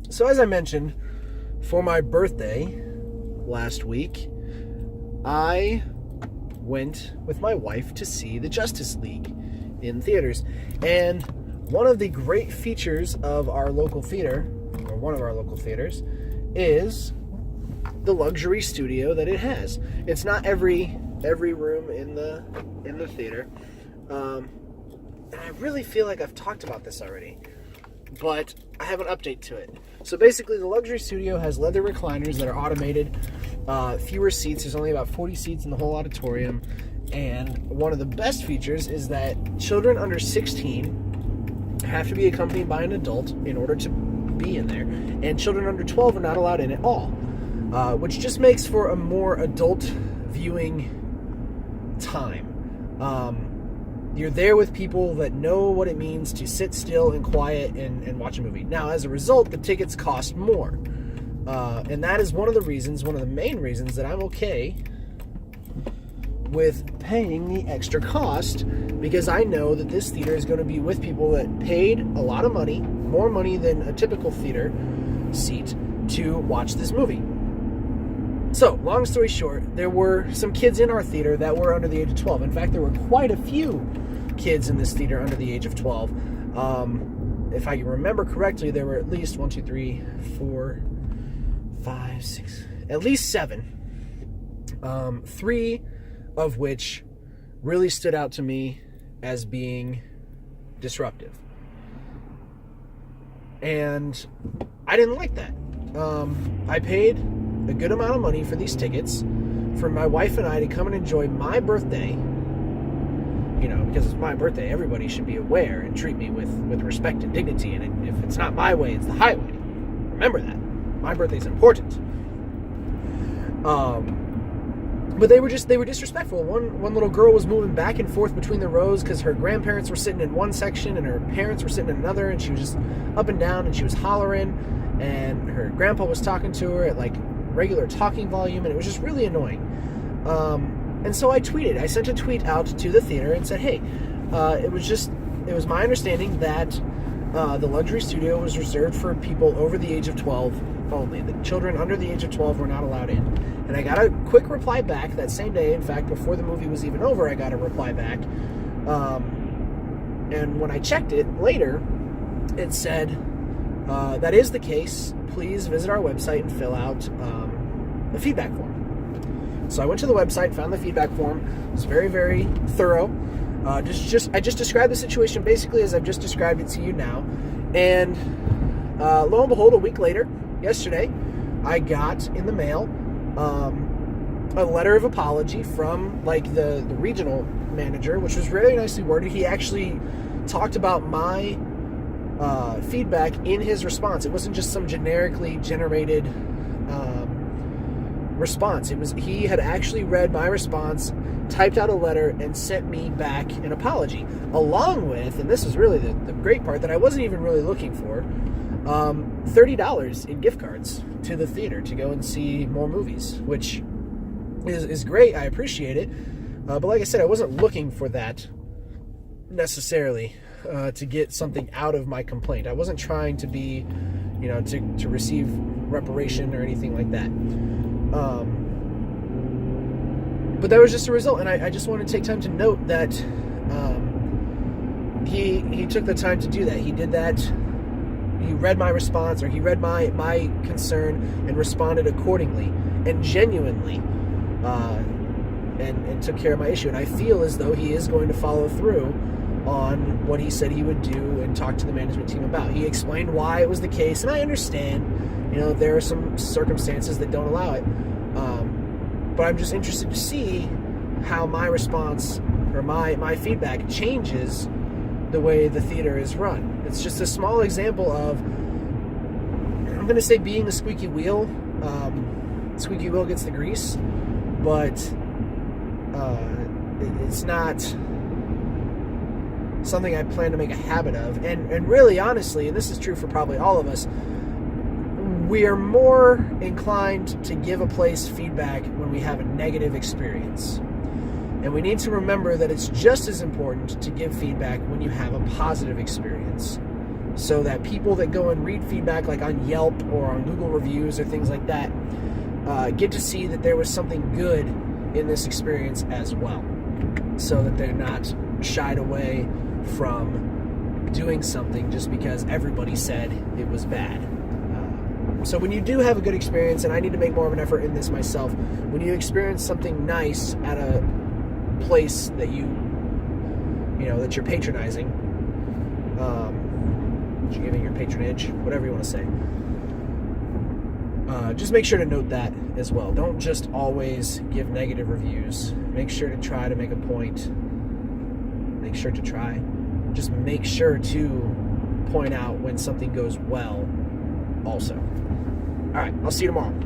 So as I mentioned, for my birthday last week, I went with my wife to see the Justice League in theaters. And one of the great features of our local theater, or one of our local theaters, is the luxury studio that it has. It's not every room in the theater. And I really feel like I've talked about this already, but I have an update to it. So basically, the luxury studio has leather recliners that are automated, fewer seats. There's only about 40 seats in the whole auditorium. And one of the best features is that children under 16 have to be accompanied by an adult in order to be in there. And children under 12 are not allowed in at all, which just makes for a more adult viewing time. You're there with people that know what it means to sit still and quiet and watch a movie. Now, as a result, the tickets cost more. And that is one of the main reasons that I'm okay with paying the extra cost, because I know that this theater is going to be with people that paid a lot of money, more money than a typical theater seat, to watch this movie. So, long story short, there were some kids in our theater that were under the age of 12. In fact, there were quite a few kids in this theater under the age of 12. If I remember correctly, there were at least 1, 2, 3, 4, 5, 6, at least 7. 3 of which really stood out to me as being disruptive. And I didn't like that. I paid a good amount of money for these tickets for my wife and I to come and enjoy my birthday. You know, because it's my birthday, everybody should be aware and treat me with respect and dignity. And if it's not my way, it's the highway. Remember that. My birthday's important. But they were disrespectful. One little girl was moving back and forth between the rows because her grandparents were sitting in one section and her parents were sitting in another, and she was just up and down and she was hollering, and her grandpa was talking to her at like regular talking volume, and it was just really annoying. And so I sent a tweet out to the theater and said, hey, it was my understanding that the luxury studio was reserved for people over the age of 12 only. The children under the age of 12 were not allowed in. And I got a quick reply back that same day. In fact, before the movie was even over, I got a reply back. And when I checked it later, it said, that is the case. Please visit our website and fill out the feedback form. So I went to the website, found the feedback form. It was very, very thorough. I just described the situation basically as I've just described it to you now. And lo and behold, a week later, yesterday, I got in the mail a letter of apology from like the regional manager, which was very nicely worded. He actually talked about my feedback in his response. It wasn't just some generically generated response. He had actually read my response, typed out a letter, and sent me back an apology, along with, and this is really the great part that I wasn't even really looking for, $30 in gift cards to the theater to go and see more movies, which is great. I appreciate it. But like I said, I wasn't looking for that necessarily to get something out of my complaint. I wasn't trying to be, to receive reparation or anything like that. But that was just a result, and I just want to take time to note that he took the time to do that. He did that. He read my response, or he read my concern and responded accordingly and genuinely, and took care of my issue. And I feel as though he is going to follow through on what he said he would do and talk to the management team about. He explained why it was the case, and I understand, there are some circumstances that don't allow it. But I'm just interested to see how my response or my feedback changes the way the theater is run. It's just a small example of, I'm going to say, being a squeaky wheel. Squeaky wheel gets the grease, but it's not something I plan to make a habit of. And really, honestly, and this is true for probably all of us, we are more inclined to give a place feedback when we have a negative experience. And we need to remember that it's just as important to give feedback when you have a positive experience. so that people that go and read feedback like on Yelp or on Google reviews or things like that get to see that there was something good in this experience as well, so that they're not shied away from doing something just because everybody said it was bad. So when you do have a good experience, and I need to make more of an effort in this myself, when you experience something nice at a place that that you're patronizing, you're giving your patronage, whatever you want to say, just make sure to note that as well. Don't just always give negative reviews. Make sure to try to make a point. Make sure to try. Just make sure to point out when something goes well also. All right, I'll see you tomorrow.